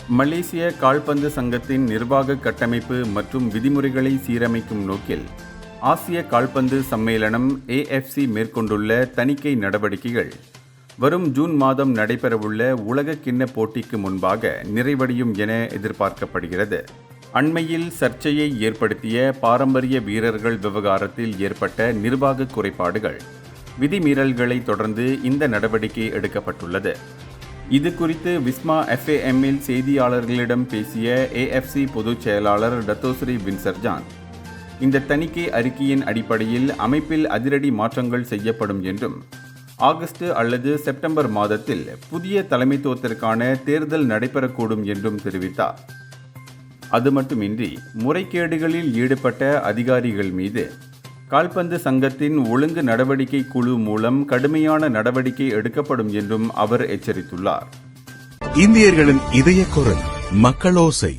மலேசிய கால்பந்து சங்கத்தின் நிர்வாக கட்டமைப்பு மற்றும் விதிமுறைகளை சீரமைக்கும் நோக்கில் ஆசிய கால்பந்து சம்மேளனம் AFC மேற்கொண்டுள்ள தணிக்கை நடவடிக்கைகள் வரும் ஜூன் மாதம் நடைபெறவுள்ள உலக கிண்ண போட்டிக்கு முன்பாக நிறைவடையும் என எதிர்பார்க்கப்படுகிறது. அண்மையில் சர்ச்சையை ஏற்படுத்திய பாரம்பரிய வீரர்கள் விவகாரத்தில் ஏற்பட்ட நிர்வாக குறைபாடுகள், விதிமீறல்களை தொடர்ந்து இந்த நடவடிக்கை எடுக்கப்பட்டுள்ளது. இது குறித்து விஸ்மா FAMல் செய்தியாளர்களிடம் பேசிய AFC பொதுச் செயலாளர் டத்தோஸ்ரீ வின்சர்ஜான், இந்த தணிக்கை அறிக்கையின் அடிப்படையில் அமைப்பில் அதிரடி மாற்றங்கள் செய்யப்படும் என்றும், ஆகஸ்ட் அல்லது செப்டம்பர் மாதத்தில் புதிய தலைமைத்துவத்திற்கான தேர்தல் நடைபெறக்கூடும் என்றும் தெரிவித்தார். அது மட்டுமின்றி முறைகேடுகளில் ஈடுபட்ட அதிகாரிகள் மீது கால்பந்து சங்கத்தின் ஒழுங்கு நடவடிக்கை குழு மூலம் கடுமையான நடவடிக்கை எடுக்கப்படும் என்றும் அவர் எச்சரித்துள்ளார். இந்தியர்களின் இதய குரல் மக்களோசை.